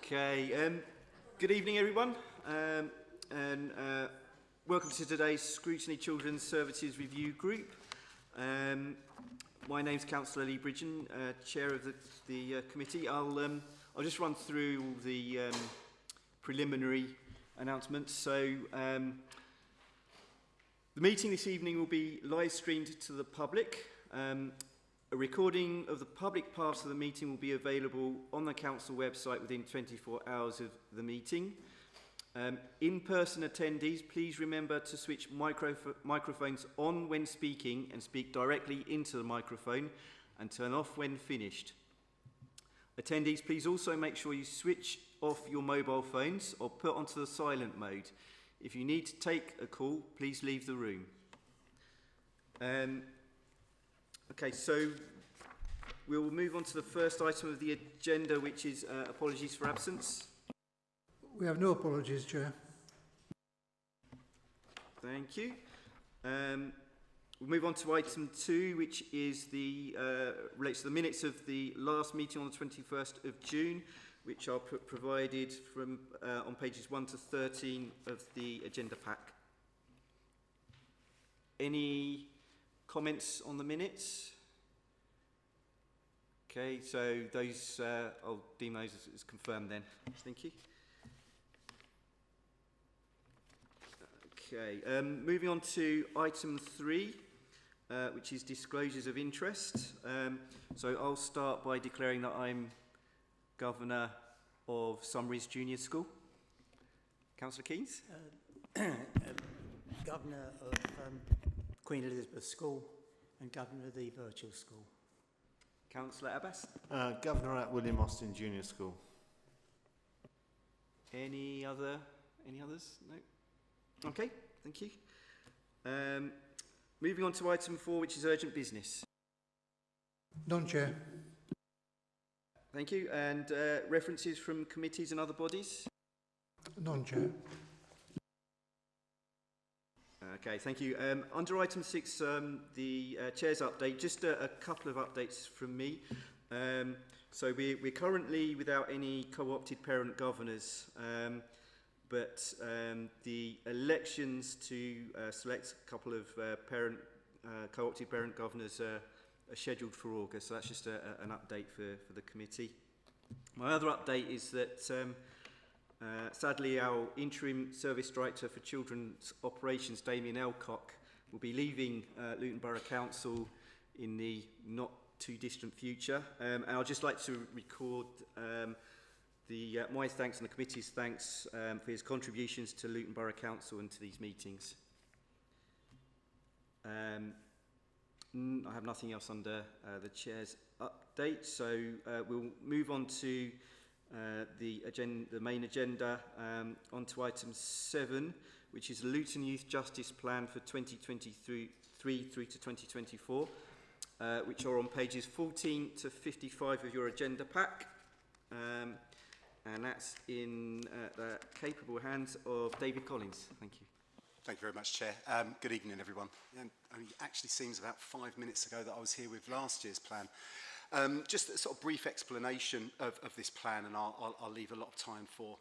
Okay, good evening everyone, and welcome to today's Scrutiny Children's Services Review Group. My name's Councillor Lee Bridgen, Chair of the committee. I'll just run through all the preliminary announcements. So the meeting this evening will be live streamed to the public. A recording of the public part of the meeting will be available on the council website within 24 hours of the meeting. In-person attendees, please remember to switch microphones on when speaking and speak directly into the microphone and turn off when finished. Attendees, please also make sure you switch off your mobile phones or put onto the silent mode. If you need to take a call, please leave the room. Okay, so we'll move on to the first item of the agenda, which is apologies for absence. We have no apologies, Chair. Thank you. We'll move on to item 2, which is relates to the minutes of the last meeting on the 21st of June, which are provided from on pages 1 to 13 of the agenda pack. Any comments on the minutes? Okay, so those, I'll deem those as confirmed then. Thank you. Okay, moving on to item 3, which is disclosures of interest. So I'll start by declaring that I'm Governor of Summaries Junior School. Councillor Keynes? Governor of Queen Elizabeth School and Governor of the Virtual School. Councillor Abbas? Governor at William Austin Junior School. Any others? No? Okay, thank you. Moving on to item 4, which is urgent business. None, Chair. Thank you. And references from committees and other bodies? None, Chair. Okay, thank you. Under item 6, the Chair's update, just a couple of updates from me. So we're currently without any co-opted parent governors, but the elections to select a couple of co-opted parent governors are scheduled for August, so that's just an update for the committee. My other update is that sadly, our interim service director for children's operations, Damien Elcock, will be leaving Luton Borough Council in the not too distant future. And I'd just like to record my thanks and the committee's thanks for his contributions to Luton Borough Council and to these meetings. I have nothing else under the Chair's update, so we'll move on to the main agenda, onto item 7, which is the Luton Youth Justice Plan for 2023 through to 2024, which are on pages 14 to 55 of your agenda pack, and that's in the capable hands of David Collins. Thank you. Thank you very much, Chair. Good evening, everyone. It actually seems about 5 minutes ago that I was here with last year's plan. Just a sort of brief explanation of this plan, and I'll leave a lot of time for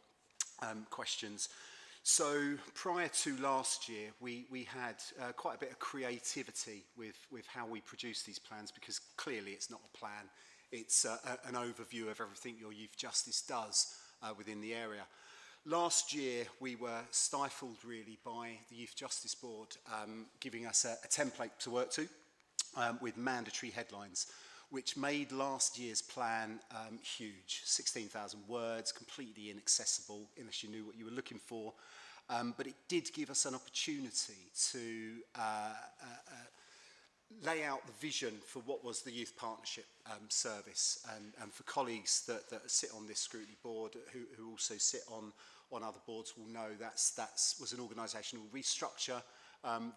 questions. So prior to last year, we had quite a bit of creativity with how we produce these plans, because clearly it's not a plan. It's an overview of everything your youth justice does within the area. Last year, we were stifled really by the Youth Justice Board giving us a template to work to with mandatory headlines, which made last year's plan huge. 16,000 words, completely inaccessible unless you knew what you were looking for. But it did give us an opportunity to lay out the vision for what was the Youth Partnership Service, and for colleagues that sit on this scrutiny board who also sit on other boards will know that was an organisational restructure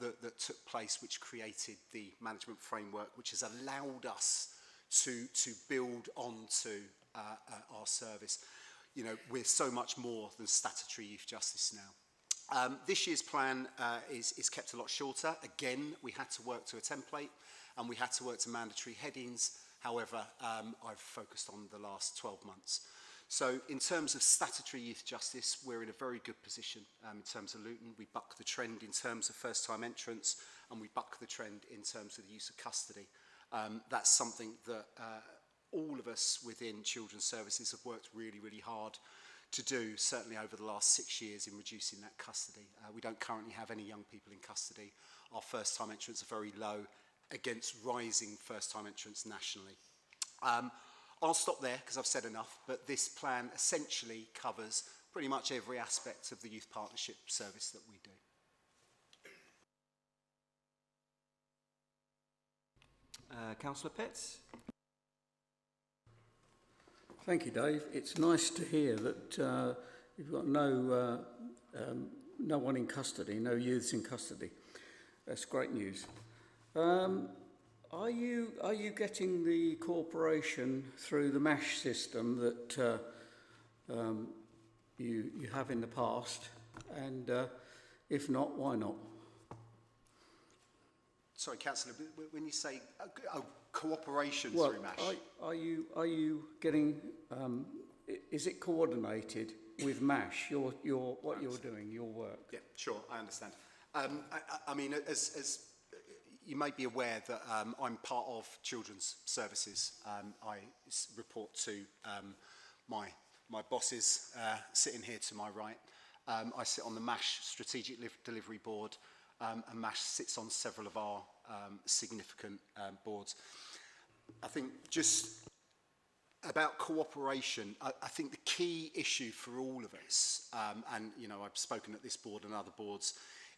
that took place, which created the management framework, which has allowed us to build onto our service. You know, we're so much more than statutory youth justice now. This year's plan is kept a lot shorter. Again, we had to work to a template and we had to work to mandatory headings. However, I've focused on the last 12 months. So in terms of statutory youth justice, we're in a very good position in terms of Luton. We buck the trend in terms of first-time entrants, and we buck the trend in terms of the use of custody. That's something that all of us within children's services have worked really, really hard to do, certainly over the last 6 years, in reducing that custody. We don't currently have any young people in custody. Our first-time entrants are very low against rising first-time entrants nationally. I'll stop there because I've said enough, but this plan essentially covers pretty much every aspect of the youth partnership service that we do. Councillor Petts? Thank you, Dave. It's nice to hear that you've got no one in custody, no youths in custody. That's great news. Are you getting the cooperation through the MASH system that you have in the past? And if not, why not? Sorry, Councillor, when you say cooperation Well, through MASH? are you getting? Is it coordinated with MASH? What you're doing, your work. Yeah, sure, I understand. I mean, as you may be aware that I'm part of children's services. I report to my bosses sitting here to my right. I sit on the MASH Strategic Delivery Board, and MASH sits on several of our significant boards. I think just about cooperation, I think the key issue for all of us, and you know, I've spoken at this board and other boards,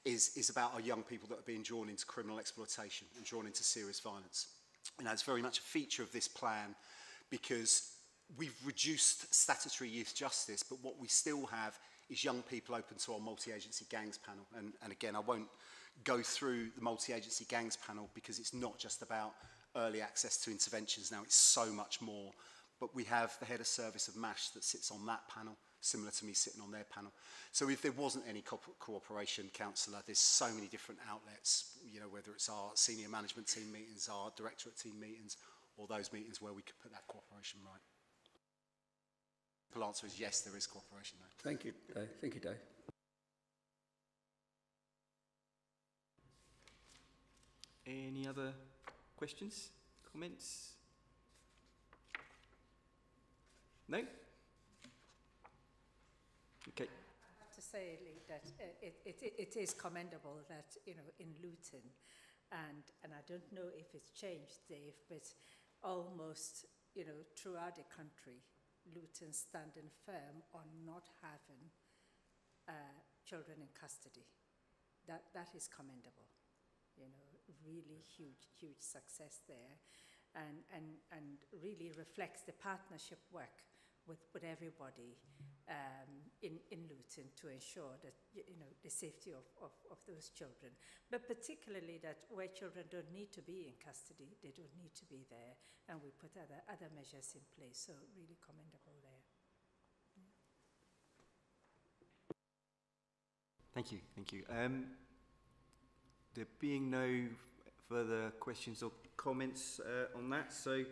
is about our young people that are being drawn into criminal exploitation and drawn into serious violence. You know, it's very much a feature of this plan because we've reduced statutory youth justice, but what we still have is young people open to our multi-agency gangs panel. And again, I won't go through the multi-agency gangs panel because it's not just about early access to interventions now, it's so much more. But we have the head of service of MASH that sits on that panel, similar to me sitting on their panel. So if there wasn't any cooperation, councillor, there's so many different outlets, you know, whether it's our senior management team meetings, our directorate team meetings, or those meetings where we could put that cooperation right. The simple answer is yes, there is cooperation there. Thank you, Dave. Thank you, Dave. Any other questions, comments? No? Okay. I have to say, Lee, that it is commendable that, you know, in Luton, and I don't know if it's changed, Dave, but almost, you know, throughout the country, Luton standing firm on not having children in custody. That is commendable. You know, really huge success there, and really reflects the partnership work with everybody in Luton to ensure that, you know, the safety of those children, but particularly that where children don't need to be in custody, they don't need to be there, and we put other measures in place. So really commendable there. Thank you. Thank you. There being no further questions or comments on that, so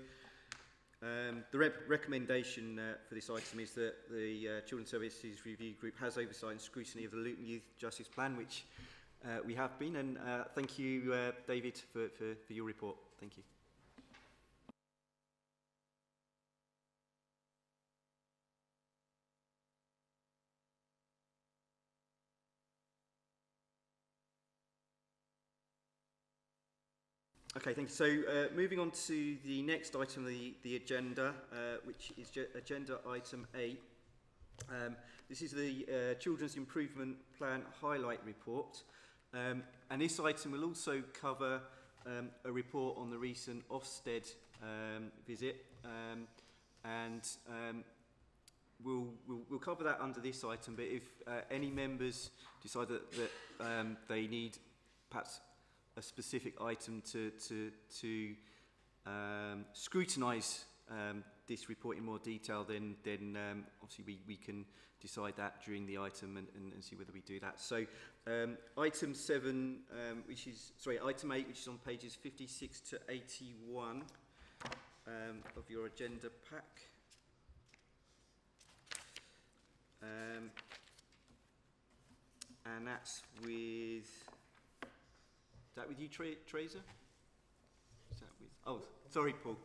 the recommendation for this item is that the Children's Services Review Group has oversight and scrutiny of the Luton Youth Justice Plan, which we have been, and thank you, David, for your report. Thank you. Okay, thank you. So moving on to the next item of the agenda, which is agenda item 8. This is the Children's Improvement Plan Highlight Report. And this item will also cover a report on the recent Ofsted visit. We'll cover that under this item, but if any members decide that they need perhaps a specific item to scrutinise this report in more detail, then obviously we can decide that during the item and see whether we do that. So item 7, item 8, which is on pages 56 to 81 of your agenda pack. And that's with, is that with you, Tracer? Is that with, oh, sorry, Paul,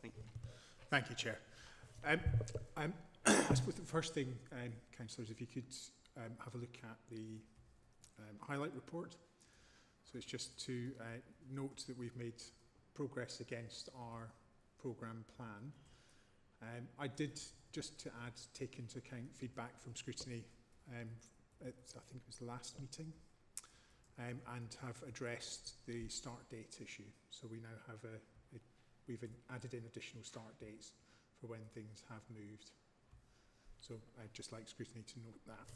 thank you. Thank you, Chair. I suppose the first thing, councillors, if you could have a look at the highlight report. So it's just to note that we've made progress against our programme plan. I did, just to add, take into account feedback from Scrutiny at, I think it was the last meeting, and have addressed the start date issue. So we now have we've added in additional start dates for when things have moved. So I'd just like Scrutiny to note that.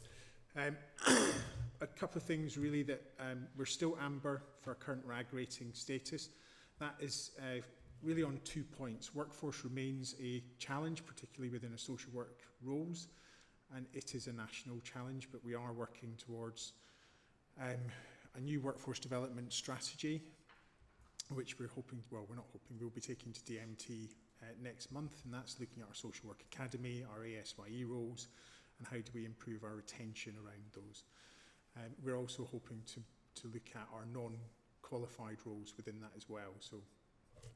A couple of things really that we're still amber for our current RAG rating status. That is really on 2 points. Workforce remains a challenge, particularly within a social work roles, and it is a national challenge, but we are working towards a new workforce development strategy, which we're hoping, well, we're not hoping, we'll be taking to DMT next month, and that's looking at our social work academy, our ASYE roles, and how do we improve our retention around those. We're also hoping to look at our non-qualified roles within that as well. So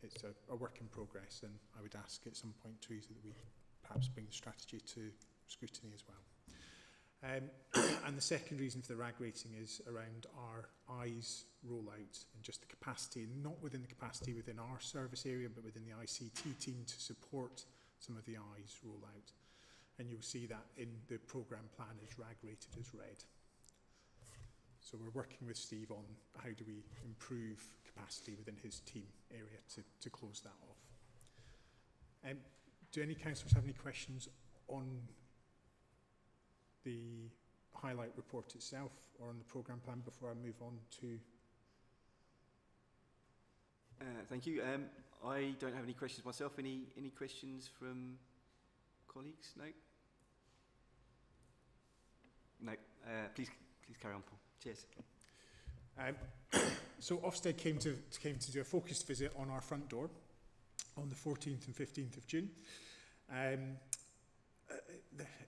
it's a work in progress, and I would ask at some point, Teresa, that we perhaps bring the strategy to Scrutiny as well. And the second reason for the RAG rating is around our EYES rollout and just the capacity, not within the capacity within our service area, but within the ICT team to support some of the EYES rollout. And you'll see that in the programme plan is RAG rated as red. So we're working with Steve on how do we improve capacity within his team area to close that off. Do any councillors have any questions on the highlight report itself or on the programme plan before I move on to... Thank you. I don't have any questions myself. Any questions from colleagues? No? No. Please carry on, Paul. Cheers. So Ofsted came to do a focused visit on our front door on the 14th and 15th of June.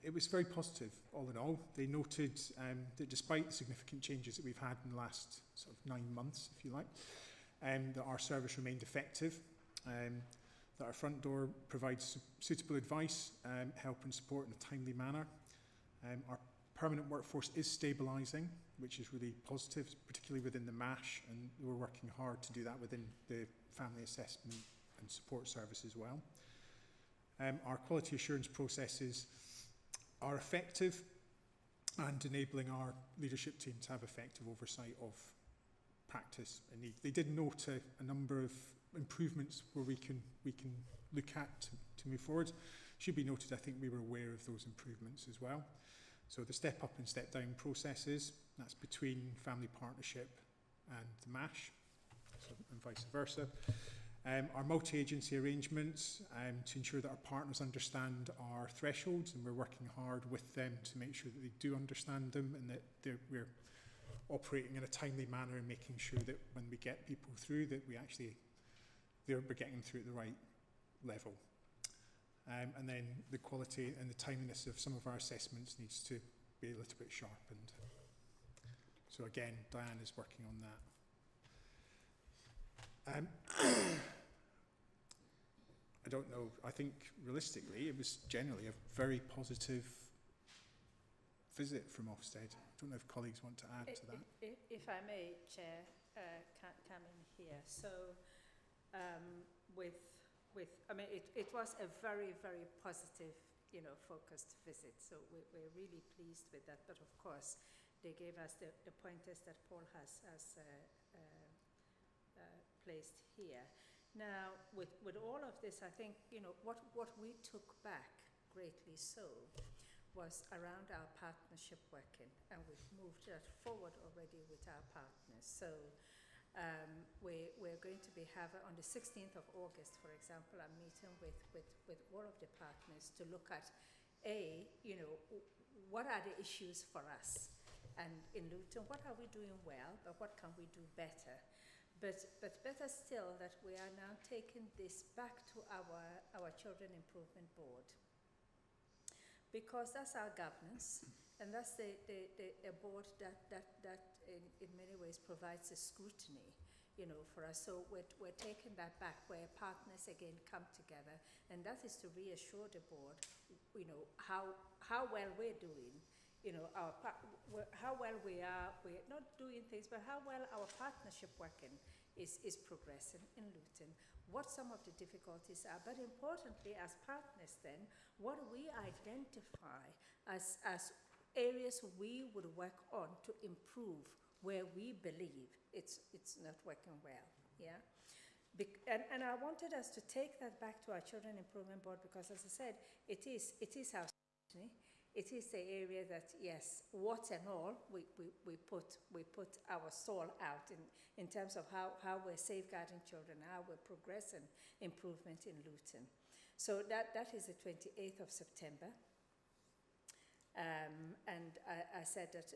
It was very positive, all in all. They noted that despite the significant changes that we've had in the last sort of 9 months, if you like, that our service remained effective, that our front door provides suitable advice, help and support in a timely manner. Our permanent workforce is stabilising, which is really positive, particularly within the MASH, and we're working hard to do that within the family assessment and support service as well. Our quality assurance processes are effective and enabling our leadership team to have effective oversight of practice and need. They did note a number of improvements where we can look at to move forward. Should be noted, I think we were aware of those improvements as well. So the step up and step down processes, that's between family partnership and the MASH, and vice versa. Our multi-agency arrangements to ensure that our partners understand our thresholds, and we're working hard with them to make sure that they do understand them and that we're operating in a timely manner and making sure that when we get people through that we're getting them through at the right level. And then the quality and the timeliness of some of our assessments needs to be a little bit sharpened. So again, Diane is working on that. I don't know, I think realistically it was generally a very positive visit from Ofsted. I don't know if colleagues want to add to that. If I may, Chair, come in here. So I mean, it was a very, very positive, focused visit. So we're really pleased with that. But of course, they gave us the pointers that Paul has placed here. Now, with all of this, I think, what we took back, greatly so, was around our partnership working, and we've moved that forward already with our partners. So we're going to be having, on the 16th of August, for example, a meeting with all of the partners to look at, what are the issues for us? And in Luton, what are we doing well, but what can we do better? But better still, that we are now taking this back to our Children Improvement Board, because that's our governance, and that's the board that in many ways provides a scrutiny, you know, for us. So we're taking that back, where partners again come together, and that is to reassure the board, you know, how well we're doing, you know, how well we're not doing things, but how well our partnership working is progressing in Luton, what some of the difficulties are, but importantly, as partners then, what do we identify as areas we would work on to improve where we believe it's not working well, yeah? And I wanted us to take that back to our Children Improvement Board, because as I said, it is our scrutiny. It is the area that, yes, what and all, we put our soul out in terms of how we're safeguarding children, how we're progressing improvement in Luton. So that is the 28th of September. And I said that,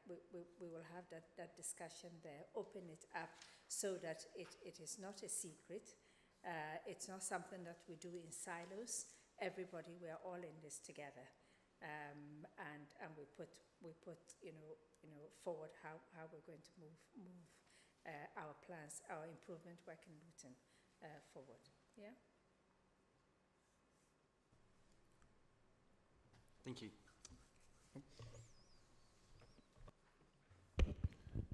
we will have that discussion there, open it up so that it is not a secret. It's not something that we do in silos. Everybody, we are all in this together. And we put you know forward how we're going to move our plans, our improvement work in Luton forward. Yeah. Thank you.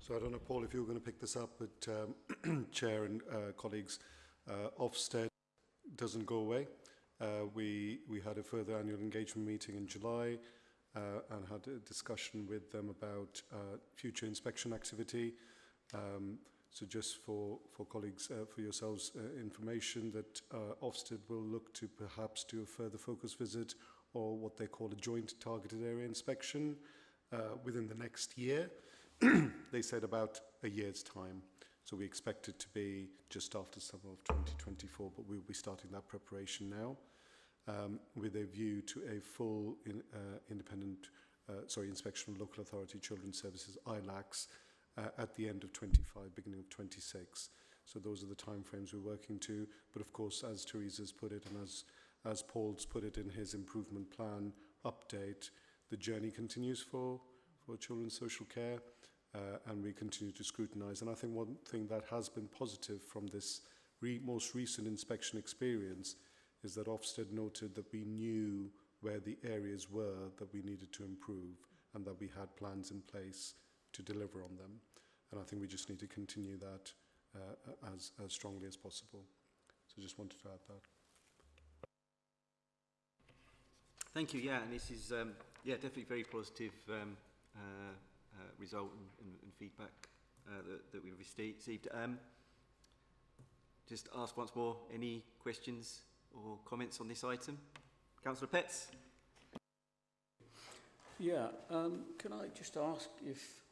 So I don't know, Paul, if you were going to pick this up, but Chair and colleagues, Ofsted doesn't go away. We had a further annual engagement meeting in July and had a discussion with them about future inspection activity. So just for colleagues, for yourselves, information that Ofsted will look to perhaps do a further focus visit, or what they call a joint targeted area inspection within the next year. They said about a year's time. So we expect it to be just after summer of 2024, but we'll be starting that preparation now with a view to a full independent inspection of local authority children's services, ILACs, at the end of 25, beginning of 26. So those are the timeframes we're working to. But of course, as Teresa's put it, and as Paul's put it in his improvement plan update, the journey continues for children's social care. And we continue to scrutinise. And I think one thing that has been positive from this most recent inspection experience is that Ofsted noted that we knew where the areas were that we needed to improve, and that we had plans in place to deliver on them. And I think we just need to continue that as strongly as possible. So just wanted to add that. Thank you. Yeah, and this is definitely very positive result and feedback that we've received. Just ask once more, any questions or comments on this item? Councillor Petts? Yeah, can I just ask if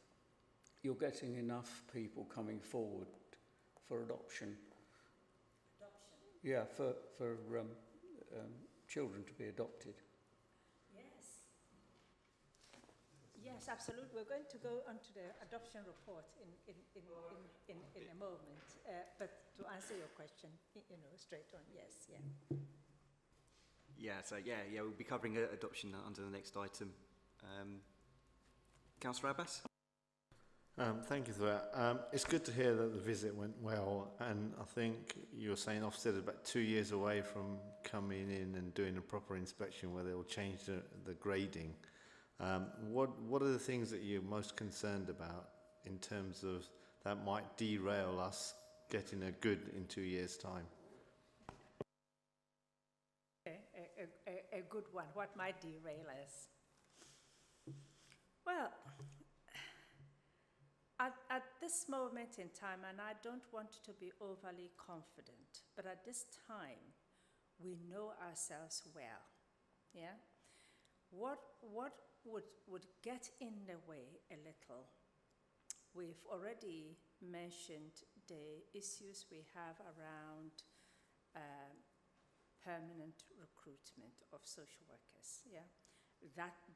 you're getting enough people coming forward for adoption? Adoption? Yeah, for children to be adopted. Yes, absolutely. We're going to go on to the adoption report in a moment. But to answer your question, you know, straight on, yes, yeah. Yeah, so we'll be covering adoption under the next item. Councillor Abbas? Thank you for that. It's good to hear that the visit went well, and I think you were saying Ofsted is about 2 years away from coming in and doing a proper inspection where they will change the grading. What are the things that you're most concerned about in terms of that might derail us getting a good in 2 years' time? A good one. What might derail us? Well, at this moment in time, and I don't want to be overly confident, but at this time, we know ourselves well. Yeah. What would get in the way a little? We've already mentioned the issues we have around permanent recruitment of social workers. Yeah,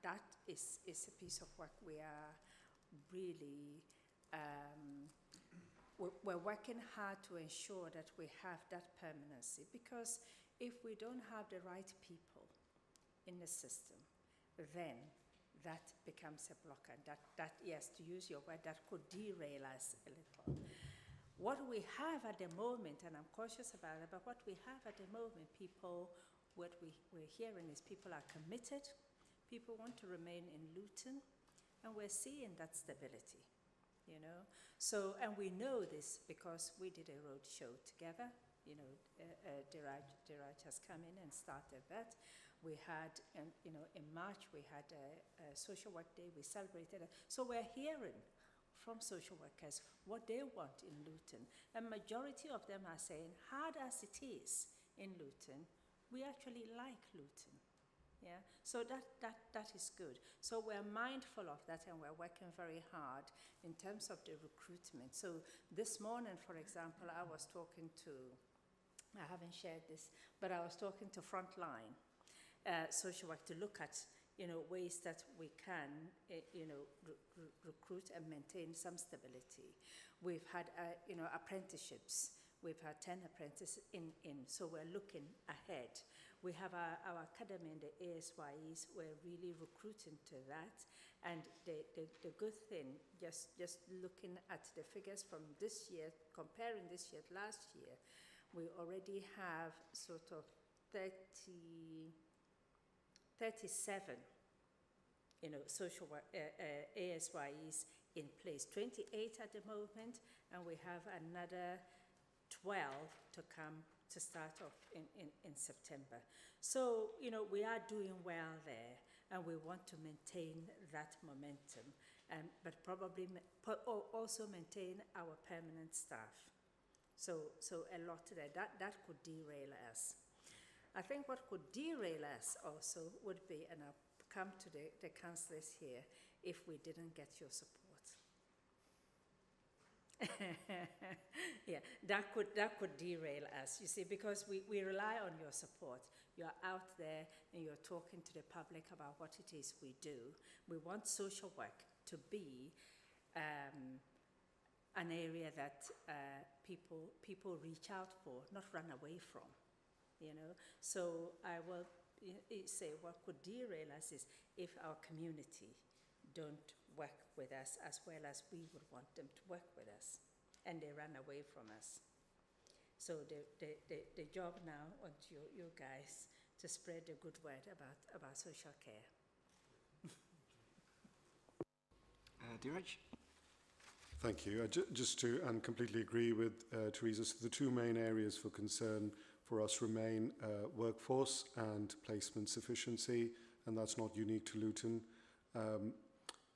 that is a piece of work we are really we're working hard to ensure that we have that permanency, because if we don't have the right people in the system, then that becomes a blocker. That, yes, to use your word, that could derail us a little. What we have at the moment, and I'm cautious about it, but what we have at the moment, what we're hearing is people are committed, people want to remain in Luton, and we're seeing that stability, you know. So, and we know this because we did a road show together. You know, Diraj has come in and started that. We had, you know, in March we had a social work day. We celebrated it. So we're hearing from social workers what they want in Luton. A majority of them are saying, hard as it is in Luton, we actually like Luton. Yeah, so that is good. So we're mindful of that, and we're working very hard in terms of the recruitment. So this morning, for example, I was talking to, I haven't shared this, but I was talking to Frontline social work to look at, you know, ways that we can, you know, recruit and maintain some stability. We've had, you know, apprenticeships. We've had 10 apprentices in, so we're looking ahead. We have our academy in the ASYEs. We're really recruiting to that. And the good thing, just looking at the figures from this year, comparing this year to last year, we already have sort of 37, you know, social work, ASYEs in place, 28 at the moment, and we have another 12 to come to start off in September. So, you know, we are doing well there, and we want to maintain that momentum, but probably also maintain our permanent staff. So a lot there, that could derail us. I think what could derail us also would be, and I'll come to the councillors here, if we didn't get your support. Yeah, that could derail us, you see, because we rely on your support. You're out there and you're talking to the public about what it is we do. We want social work to be an area that people reach out for, not run away from, you know. So I will say what could derail us is if our community don't work with us as well as we would want them to work with us, and they run away from us. So the job now on you guys to spread the good word about social care. Diraj? Thank you. Just to, and completely agree with Teresa, so the two main areas for concern for us remain workforce and placement sufficiency, and that's not unique to Luton.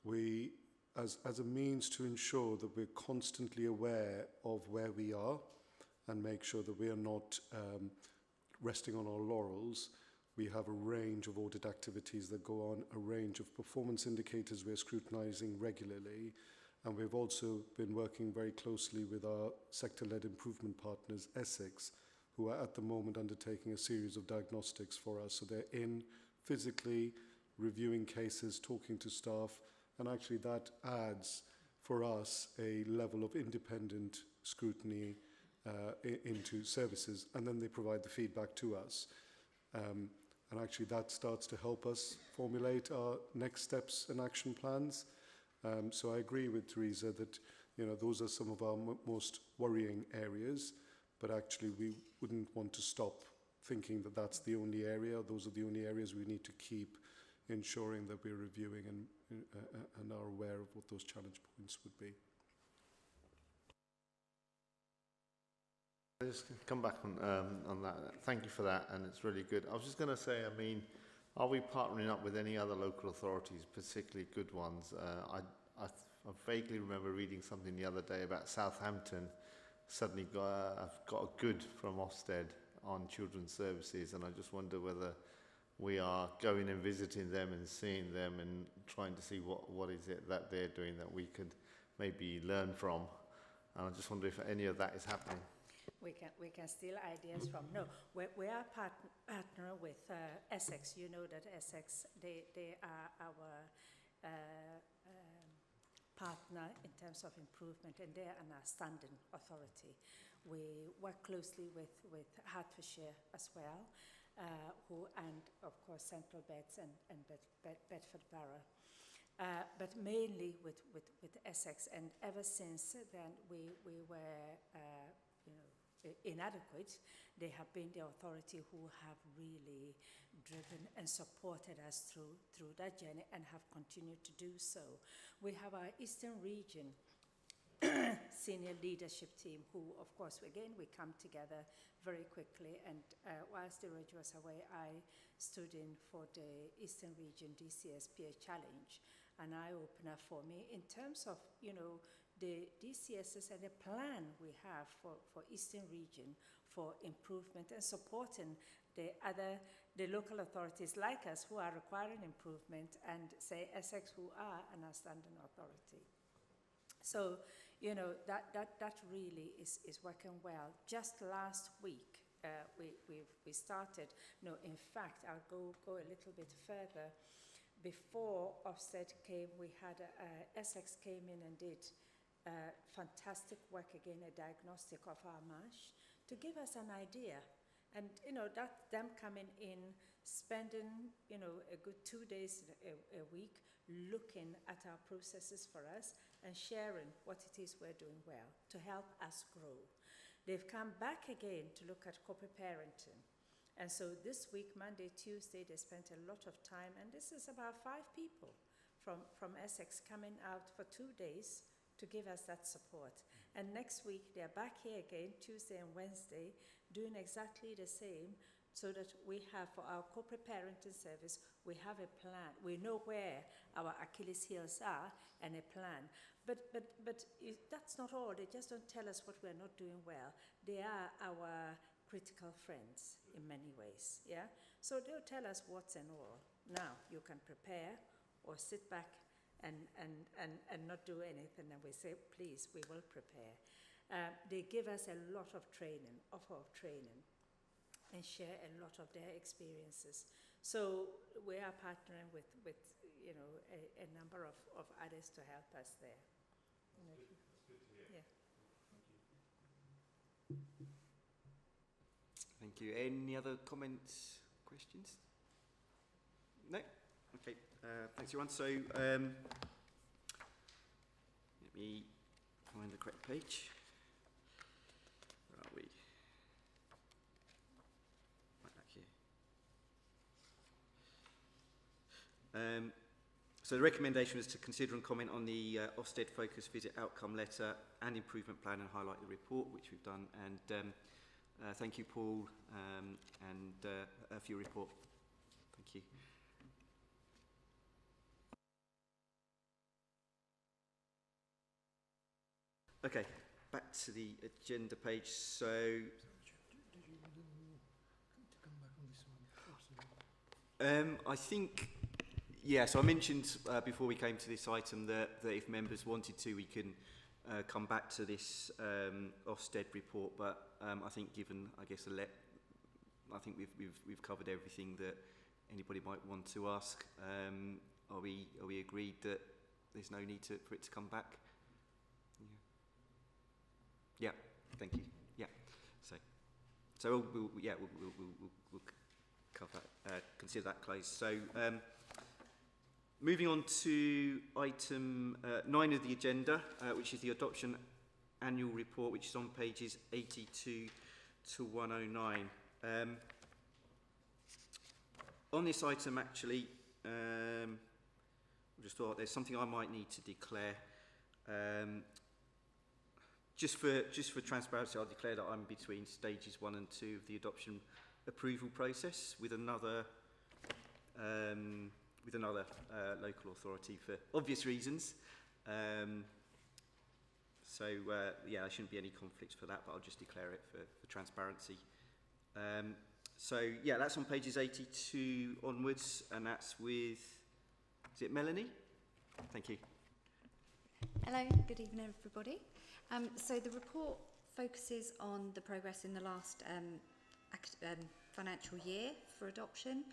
We, as a means to ensure that we're constantly aware of where we are and make sure that we are not resting on our laurels, we have a range of audit activities that go on, a range of performance indicators we're scrutinising regularly, and we've also been working very closely with our sector-led improvement partners, Essex, who are at the moment undertaking a series of diagnostics for us. So they're in physically reviewing cases, talking to staff, and actually that adds for us a level of independent scrutiny into services, and then they provide the feedback to us. And actually that starts to help us formulate our next steps and action plans. So I agree with Teresa that, you know, those are some of our most worrying areas, but actually we wouldn't want to stop thinking that that's the only area. Those are the only areas we need to keep ensuring that we're reviewing and are aware of what those challenge points would be. I'll just come back on that. Thank you for that, and it's really good. I was just going to say, I mean, are we partnering up with any other local authorities, particularly good ones? I vaguely remember reading something the other day about Southampton suddenly got a good from Ofsted on children's services, and I just wonder whether we are going and visiting them and seeing them and trying to see what is it that they're doing that we could maybe learn from. And I just wonder if any of that is happening. We can steal ideas from. No, we are partner with Essex. You know that Essex, they are our partner in terms of improvement, and they are an outstanding authority. We work closely with Hertfordshire as well, who Glasgow and, of course, Central Beds and Bedford Borough. But mainly with Essex, and ever since then we were, inadequate. They have been the authority who have really driven and supported us through that journey and have continued to do so. We have our Eastern Region senior leadership team who, of course, again, we come together very quickly, and whilst Diraj was away, I stood in for the Eastern Region DCSPA Challenge, an eye-opener for me in terms of, the DCSs and the plan we have for Eastern Region for improvement and supporting the local authorities like us who are requiring improvement, and say Essex who are an outstanding authority. So, that really is working well. Just last week, we started, no, in fact, I'll go a little bit further. Before Ofsted came, we had, Essex came in and did fantastic work again, a diagnostic of our marsh, to give us an idea. And, that's them coming in, spending, a good 2 days a week, looking at our processes for us and sharing what it is we're doing well to help us grow. They've come back again to look at corporate parenting. And so this week, Monday, Tuesday, they spent a lot of time, and this is about 5 people from Essex coming out for 2 days to give us that support. And next week, they're back here again, Tuesday and Wednesday, doing exactly the same, so that we have, for our corporate parenting service, we have a plan. We know where our Achilles heels are and a plan. But that's not all. They just don't tell us what we're not doing well. They are our critical friends in many ways, yeah? So they'll tell us what's and all. Now, you can prepare or sit back and not do anything, and we say, please, we will prepare. They give us a lot of training, and share a lot of their experiences. So we are partnering with a number of others to help us there. That's good to hear. Yeah. Thank you. Any other comments, questions? No? Okay. Thanks, everyone. So let me find the correct page. Where are we? Right back here. So the recommendation was to consider and comment on the Ofsted Focus Visit Outcome Letter and Improvement Plan and highlight the report, which we've done. And thank you, Paul, for your report. Thank you. Okay, back to the agenda page. So, Did you want to come back on this one? I think, yeah, so I mentioned before we came to this item that if members wanted to, we can come back to this Ofsted report, but I think given, I guess, I think we've covered everything that anybody might want to ask. Are we agreed that there's no need for it to come back? Yeah, thank you. Yeah, so we'll cover consider that closed. So moving on to item 9 of the agenda, which is the adoption annual report, which is on pages 82 to 109. On this item, actually, I just thought there's something I might need to declare. Just for transparency, I'll declare that I'm between stages 1 and 2 of the adoption approval process with another local authority for obvious reasons. So there shouldn't be any conflicts for that, but I'll just declare it for transparency. So yeah, that's on pages 82 onwards, and that's with, is it Melanie? Thank you. Hello, good evening everybody. So the report focuses on the progress in the last financial year for adoption.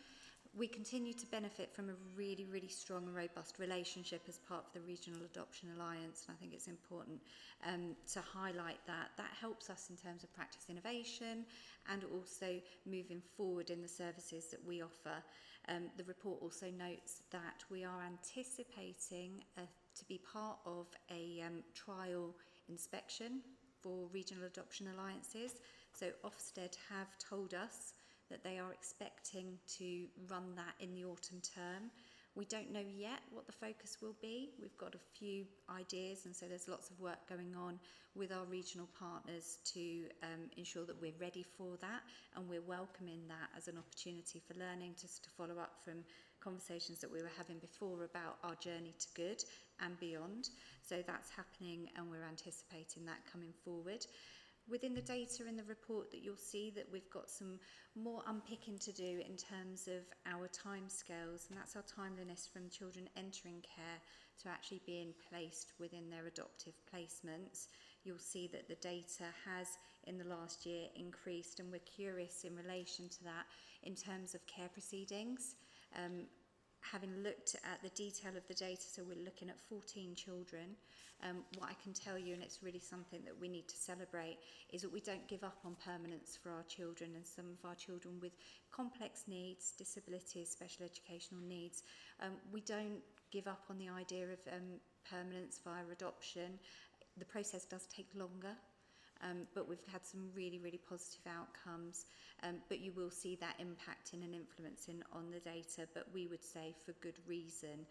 We continue to benefit from a really, really strong and robust relationship as part of the Regional Adoption Alliance, and I think it's important to highlight that. That helps us in terms of practice innovation and also moving forward in the services that we offer. The report also notes that we are anticipating to be part of a trial inspection for regional adoption alliances. So Ofsted have told us that they are expecting to run that in the autumn term. We don't know yet what the focus will be. We've got a few ideas, and so there's lots of work going on with our regional partners to ensure that we're ready for that, and we're welcoming that as an opportunity for learning, just to follow up from conversations that we were having before about our journey to good and beyond. So that's happening, and we're anticipating that coming forward. Within the data in the report that you'll see that we've got some more unpicking to do in terms of our timescales, and that's our timeliness from children entering care to actually being placed within their adoptive placements. You'll see that the data has in the last year increased, and we're curious in relation to that in terms of care proceedings. Having looked at the detail of the data, so we're looking at 14 children, what I can tell you, and it's really something that we need to celebrate, is that we don't give up on permanence for our children, and some of our children with complex needs, disabilities, special educational needs. We don't give up on the idea of permanence via adoption. The process does take longer, but we've had some really, really positive outcomes. But you will see that impacting and influencing on the data, but we would say for good reason,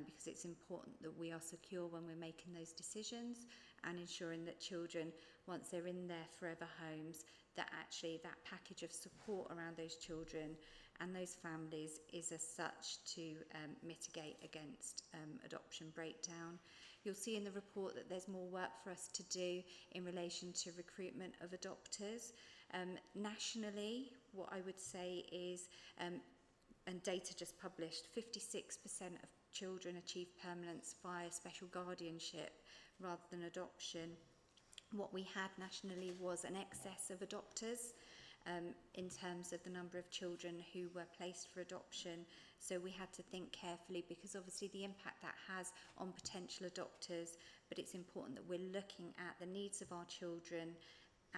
because it's important that we are secure when we're making those decisions and ensuring that children, once they're in their forever homes, that actually that package of support around those children and those families is as such to mitigate against adoption breakdown. You'll see in the report that there's more work for us to do in relation to recruitment of adopters. Nationally, what I would say is, and data just published, 56% of children achieve permanence via special guardianship rather than adoption. What we had nationally was an excess of adopters in terms of the number of children who were placed for adoption. So we had to think carefully, because obviously the impact that has on potential adopters, but it's important that we're looking at the needs of our children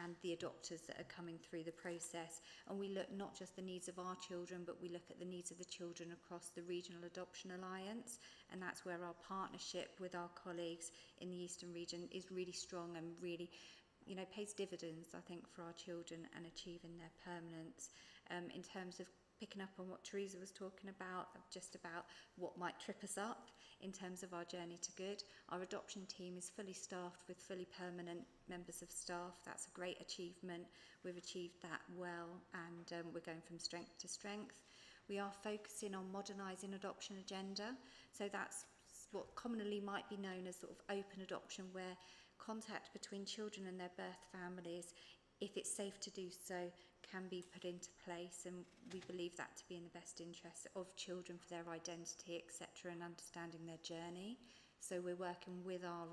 and the adopters that are coming through the process. And we look not just the needs of our children, but we look at the needs of the children across the Regional Adoption Alliance. And that's where our partnership with our colleagues in the Eastern region is really strong and really, you know, pays dividends, I think, for our children and achieving their permanence. In terms of picking up on what Teresa was talking about, just about what might trip us up in terms of our journey to good. Our adoption team is fully staffed with fully permanent members of staff. That's a great achievement. We've achieved that well, and we're going from strength to strength. We are focusing on modernising adoption agenda. So that's what commonly might be known as sort of open adoption, where contact between children and their birth families, if it's safe to do so, can be put into place, and we believe that to be in the best interest of children for their identity, etc., and understanding their journey. So we're working with our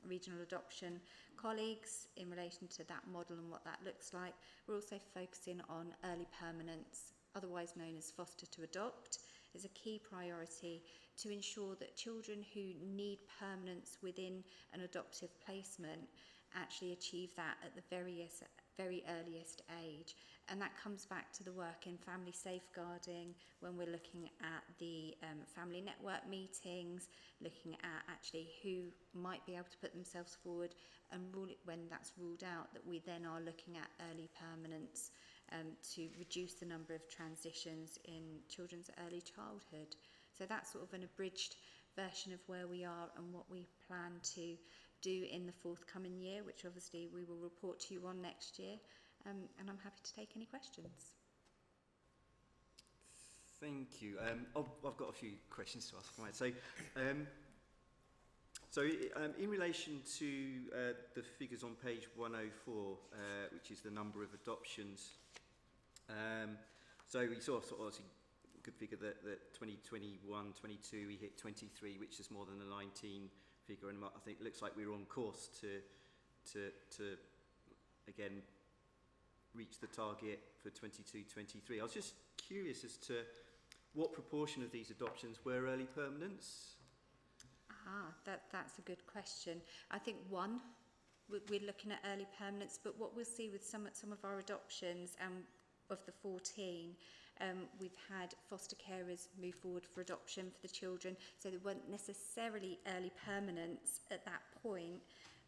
regional adoption colleagues in relation to that model and what that looks like. We're also focusing on early permanence, otherwise known as foster to adopt, is a key priority to ensure that children who need permanence within an adoptive placement actually achieve that at the very earliest age. And that comes back to the work in family safeguarding, when we're looking at the family network meetings, looking at actually who might be able to put themselves forward, and when that's ruled out, that we then are looking at early permanence to reduce the number of transitions in children's early childhood. So that's sort of an abridged version of where we are and what we plan to do in the forthcoming year, which obviously we will report to you on next year. And I'm happy to take any questions. Thank you. I've got a few questions to ask. Right. So, in relation to the figures on page 104, which is the number of adoptions, so we saw sort of obviously a good figure that 2021-22 we hit 23, which is more than the 19 figure, and I think it looks like we're on course to again reach the target for 22-23. I was just curious as to what proportion of these adoptions were early permanents? That's a good question. I think we're looking at early permanence, but what we'll see with some of our adoptions, of the 14, we've had foster carers move forward for adoption for the children, so they weren't necessarily early permanents at that point.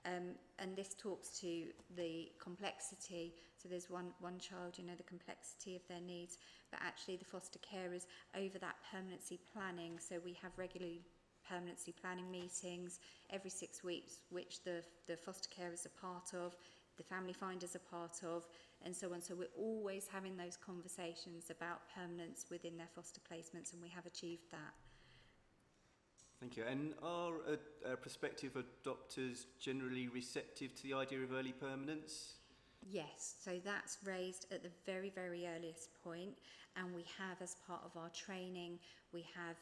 And this talks to the complexity. So there's one child, you know, the complexity of their needs, but actually the foster carers over that permanency planning. So we have regularly permanency planning meetings every 6 weeks, which the foster carers are part of, the family finders are part of, and so on. So we're always having those conversations about permanence within their foster placements, and we have achieved that. Thank you. And are prospective adopters generally receptive to the idea of early permanence? Yes, so that's raised at the very, very earliest point, and we have, as part of our training, we have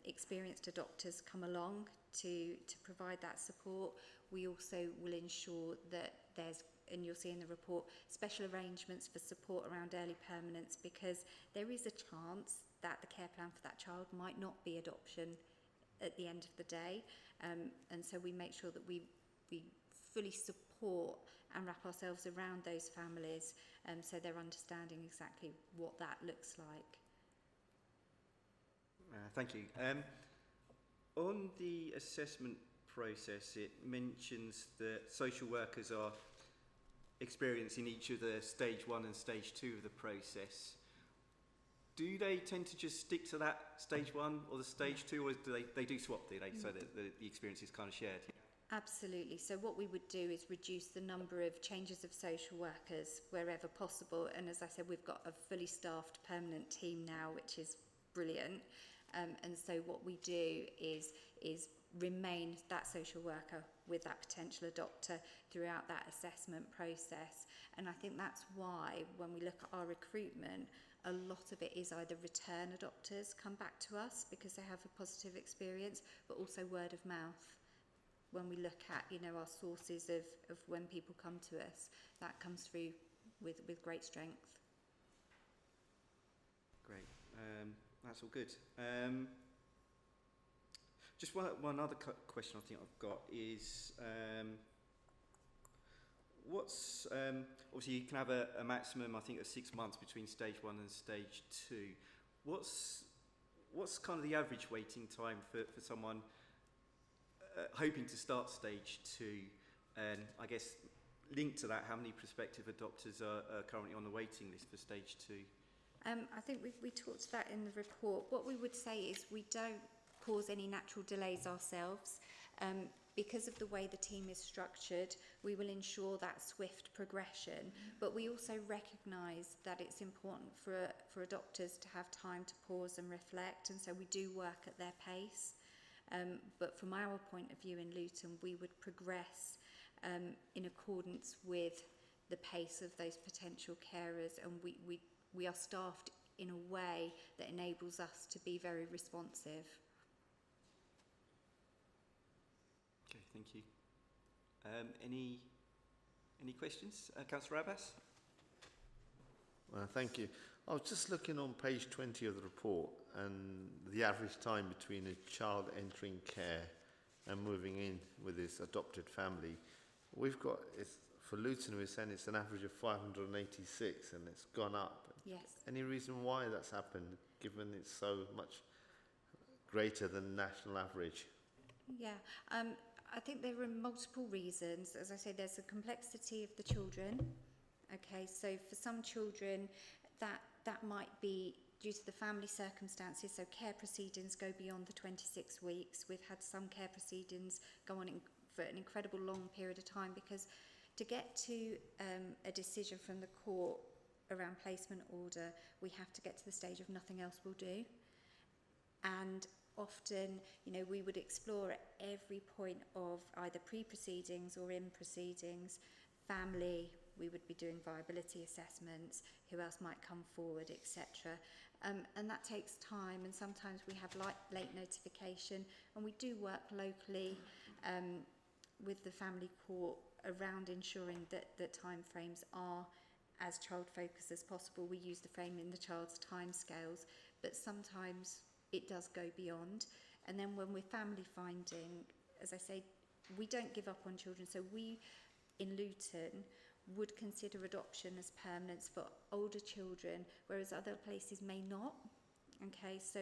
experienced adopters come along to provide that support. We also will ensure that there's, and you'll see in the report, special arrangements for support around early permanence, because there is a chance that the care plan for that child might not be adoption at the end of the day, and so we make sure that we fully support and wrap ourselves around those families, so they're understanding exactly what that looks like. Thank you. On the assessment process, it mentions that social workers are experienced in each of the stage 1 and stage 2 of the process. Do they tend to just stick to that stage 1 or the stage 2, or do they do swap, do they, so that the experience is kind of shared? Absolutely. So what we would do is reduce the number of changes of social workers wherever possible. And as I said, we've got a fully staffed permanent team now, which is brilliant. And so what we do is remain that social worker with that potential adopter throughout that assessment process. And I think that's why when we look at our recruitment, a lot of it is either return adopters come back to us because they have a positive experience, but also word of mouth. When we look at, you know, our sources of when people come to us, that comes through with great strength. Great. That's all good. Just one other question I think I've got is, what's, obviously you can have a maximum, I think, of 6 months between stage 1 and stage 2. What's kind of the average waiting time for someone hoping to start stage 2, and I guess linked to that, how many prospective adopters are currently on the waiting list for stage 2? I think we talked that in the report. What we would say is we don't cause any natural delays ourselves. Because of the way the team is structured, we will ensure that swift progression, but we also recognise that it's important for adopters to have time to pause and reflect, and so we do work at their pace. But from our point of view in Luton, we would progress in accordance with the pace of those potential carers, and we are staffed in a way that enables us to be very responsive. Okay, thank you. Any questions? Councillor Abbas? Thank you. I was just looking on page 20 of the report, and the average time between a child entering care and moving in with his adopted family. We've got, for Luton, we're saying it's an average of 586, and it's gone up. Yes. Any reason why that's happened, given it's so much greater than national average? Yeah, I think there are multiple reasons. As I say, there's the complexity of the children. Okay, so for some children, that might be due to the family circumstances, so care proceedings go beyond the 26 weeks. We've had some care proceedings go on for an incredible long period of time, because to get to a decision from the court around placement order, we have to get to the stage of nothing else will do. And often, you know, we would explore at every point of either pre-proceedings or in proceedings, family, we would be doing viability assessments, who else might come forward, etc. And that takes time, and sometimes we have late notification, and we do work locally with the family court around ensuring that time frames are as child focused as possible. We use the frame in the child's timescales, but sometimes it does go beyond. And then when we're family finding, as I say, we don't give up on children. So we, in Luton, would consider adoption as permanence for older children, whereas other places may not. Okay, so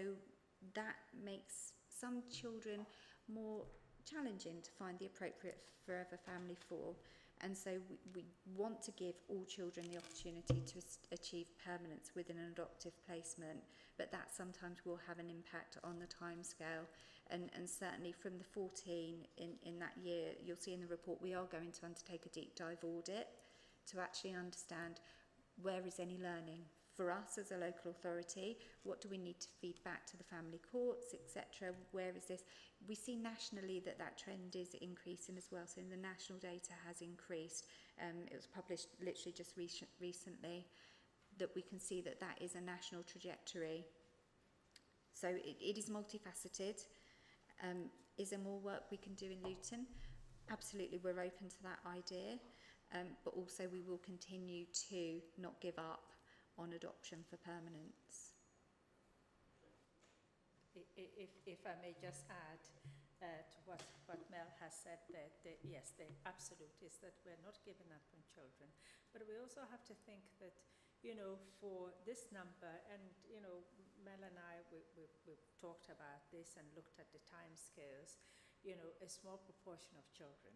that makes some children more challenging to find the appropriate forever family for. And so we want to give all children the opportunity to achieve permanence within an adoptive placement, but that sometimes will have an impact on the timescale. And certainly from the 14 in that year, you'll see in the report, we are going to undertake a deep dive audit to actually understand where is any learning for us as a local authority, what do we need to feed back to the family courts, etc. Where is this? We see nationally that trend is increasing as well. So the national data has increased. It was published literally just recently, that we can see that is a national trajectory. So it is multifaceted. Is there more work we can do in Luton? Absolutely, we're open to that idea. But also we will continue to not give up on adoption for permanence. If I may just add to what Mel has said, that yes, the absolute is that we're not giving up on children, but we also have to think that, you know, for this number, and you know, Mel and I, we've talked about this and looked at the time scales, you know, a small proportion of children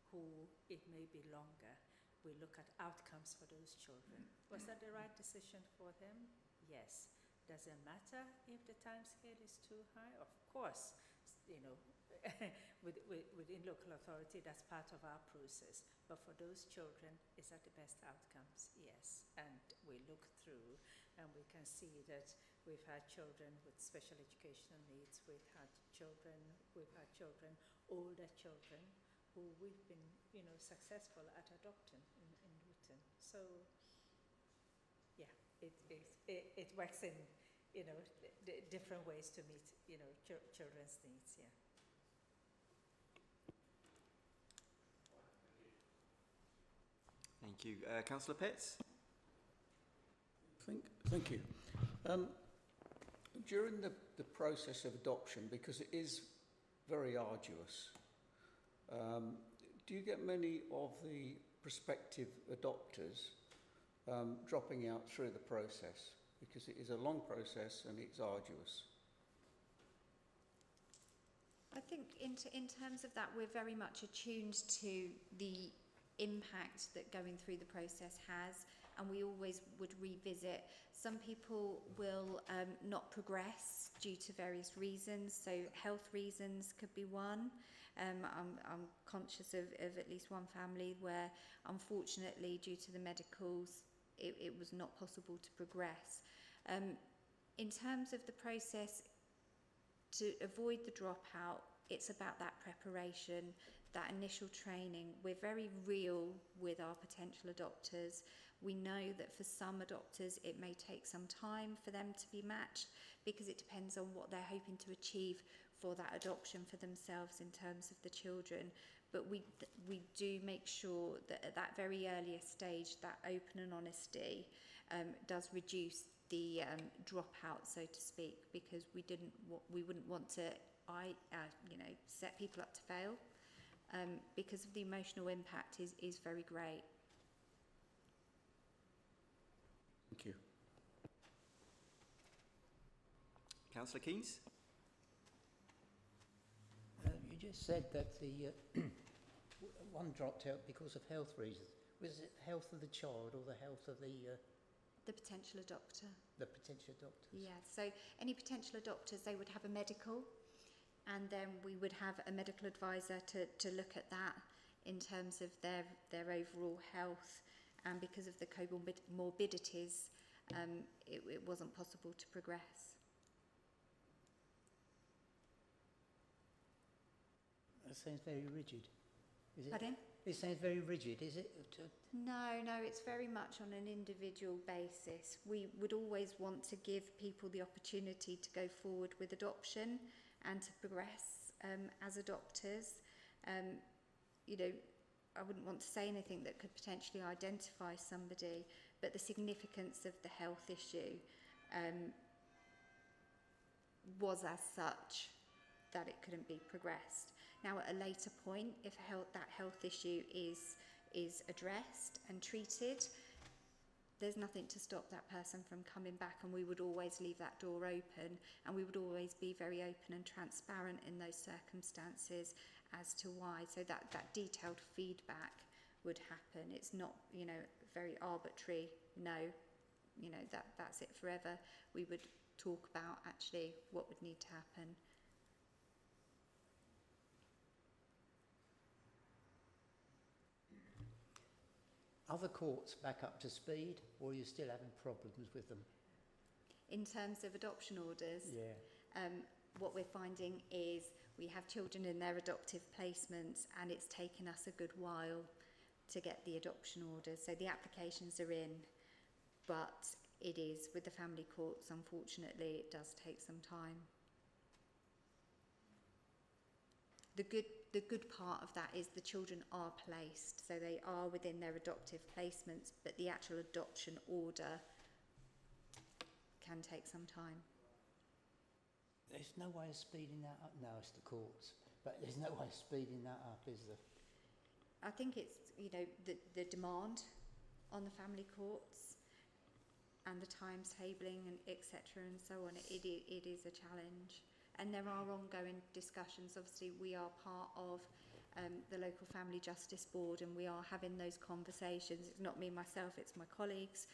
who it may be longer, we look at outcomes for those children. Was that the right decision for them? Yes. Does it matter if the time scale is too high? Of course, you know, within local authority, that's part of our process. But for those children, is that the best outcomes? Yes. And we look through and we can see that we've had children with special educational needs, we've had children, older children, who we've been, you know, successful at adopting in Luton. So, yeah, it works in, you know, different ways to meet, you know, children's needs. Yeah. Thank you, Councillor Pitts. Thank you. During the process of adoption, because it is very arduous, do you get many of the prospective adopters dropping out through the process? Because it is a long process and it's arduous. I think in terms of that, we're very much attuned to the impact that going through the process has, and we always would revisit. Some people will not progress due to various reasons, so health reasons could be one. I'm conscious of at least one family where, unfortunately, due to the medicals, it was not possible to progress. In terms of the process, to avoid the dropout, it's about that preparation, that initial training. We're very real with our potential adopters. We know that for some adopters it may take some time for them to be matched, because it depends on what they're hoping to achieve for that adoption for themselves in terms of the children. But we do make sure that at that very earliest stage, that open and honesty does reduce the dropout, so to speak, because we wouldn't want to set people up to fail, because of the emotional impact is very great. Thank you. Councillor Keynes. You just said that the one dropped out because of health reasons. Was it the health of the child or the health of the potential adopter? The potential adopters. Yeah, so any potential adopters, they would have a medical, and then we would have a medical advisor to look at that in terms of their overall health, and because of the comorbidities, it wasn't possible to progress. That sounds very rigid. Is it? Pardon? It sounds very rigid, is it? No, it's very much on an individual basis. We would always want to give people the opportunity to go forward with adoption and to progress as adopters. I wouldn't want to say anything that could potentially identify somebody, but the significance of the health issue was as such that it couldn't be progressed. Now, at a later point, if that health issue is addressed and treated, there's nothing to stop that person from coming back, and we would always leave that door open, and we would always be very open and transparent in those circumstances as to why. So that detailed feedback would happen. It's not, very arbitrary, no, that's it forever. We would talk about actually what would need to happen. Are the courts back up to speed, or are you still having problems with them? In terms of adoption orders, Yeah. what we're finding is we have children in their adoptive placements, and it's taken us a good while to get the adoption orders. So the applications are in, but it is, with the family courts, unfortunately, it does take some time. The good part of that is the children are placed, so they are within their adoptive placements, but the actual adoption order can take some time. There's no way of speeding that up. No, it's the courts. But there's no way of speeding that up, is there? I think it's, the demand on the family courts and the times tabling and etc. and so on. It is a challenge. And there are ongoing discussions. Obviously, we are part of the local family justice board, and we are having those conversations. It's not me myself, it's my colleagues.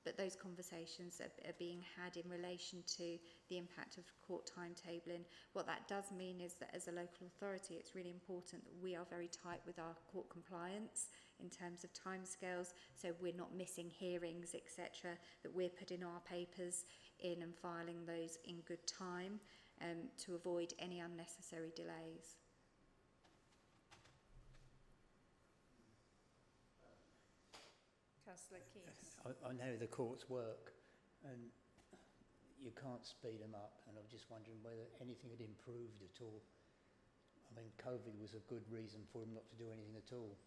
But those conversations are being had in relation to the impact of court timetabling. What that does mean is that as a local authority, it's really important that we are very tight with our court compliance in terms of timescales, so we're not missing hearings, etc., that we're putting our papers in and filing those in good time to avoid any unnecessary delays. Councillor Keynes. I know the courts work, and you can't speed them up, and I'm just wondering whether anything had improved at all. I mean, COVID was a good reason for them not to do anything at all.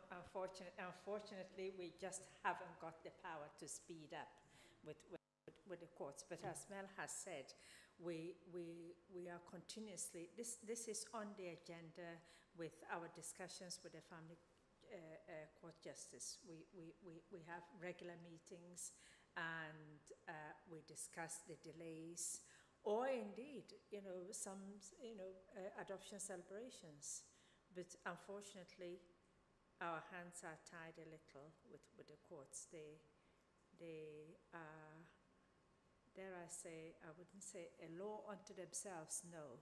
Unfortunately, we just haven't got the power to speed up with the courts. But as Mel has said, we are continuously, this is on the agenda with our discussions with the family court justice. We have regular meetings, and we discuss the delays, or indeed, some, adoption celebrations. But unfortunately, our hands are tied a little with the courts. They are, dare I say, I wouldn't say a law unto themselves, no,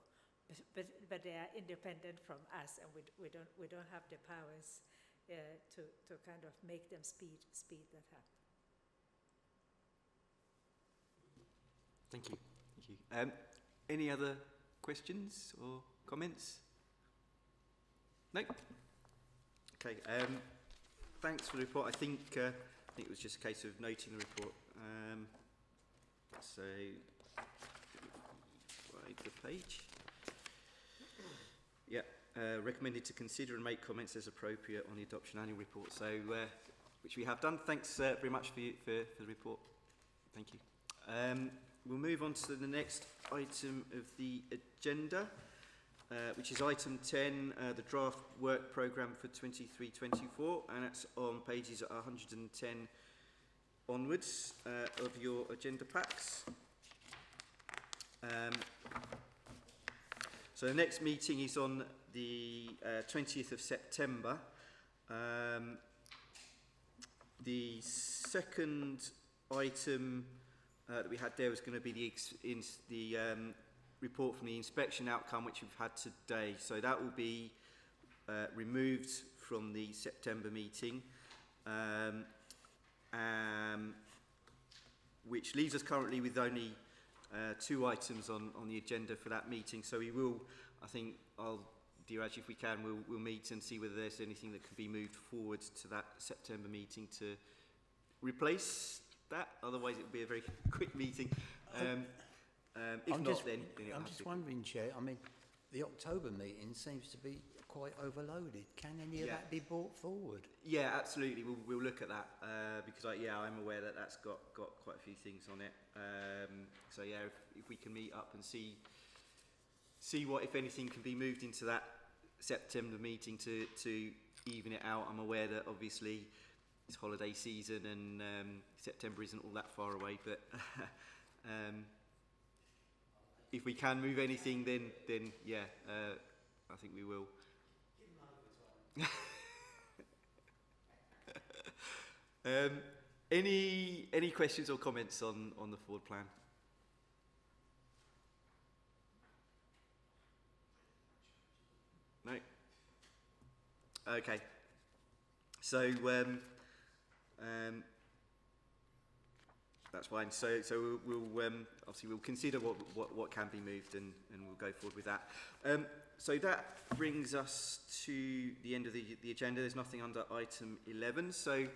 but they are independent from us, and we don't have the powers to kind of make them speed that up. Thank you. Any other questions or comments? No? Okay. Thanks for the report. I think it was just a case of noting the report. So, right the page. Yeah. Recommended to consider and make comments as appropriate on the adoption annual report. So, which we have done. Thanks very much for the report. Thank you. We'll move on to the next item of the agenda, which is item 10, the draft work programme for 23-24, and that's on pages 110 onwards of your agenda packs. So the next meeting is on the 20th of September. The second item that we had there was going to be the report from the inspection outcome, which we've had today. So that will be removed from the September meeting, which leaves us currently with only 2 items on the agenda for that meeting. So we will, I think, Diraj, if we can, we'll meet and see whether there's anything that could be moved forward to that September meeting to replace that. Otherwise, it will be a very quick meeting. If I'm not, just, then I'm just wondering, Chair. I mean, the October meeting seems to be quite overloaded. Can any of Yeah. that be brought forward? Yeah, absolutely. We'll look at that because I'm aware that that's got quite a few things on it. So yeah, if we can meet up and see what, if anything, can be moved into that September meeting to even it out. I'm aware that obviously it's holiday season and September isn't all that far away, but if we can move anything, then yeah, I think we will. Any questions or comments on the forward plan? No. Okay. So that's fine. So we'll obviously we'll consider what can be moved and we'll go forward with that. So that brings us to the end of the agenda. There's nothing under item 11. So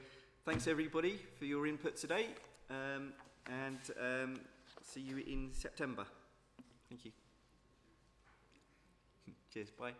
thanks everybody for your input today, and see you in September. Thank you. Cheers. Bye.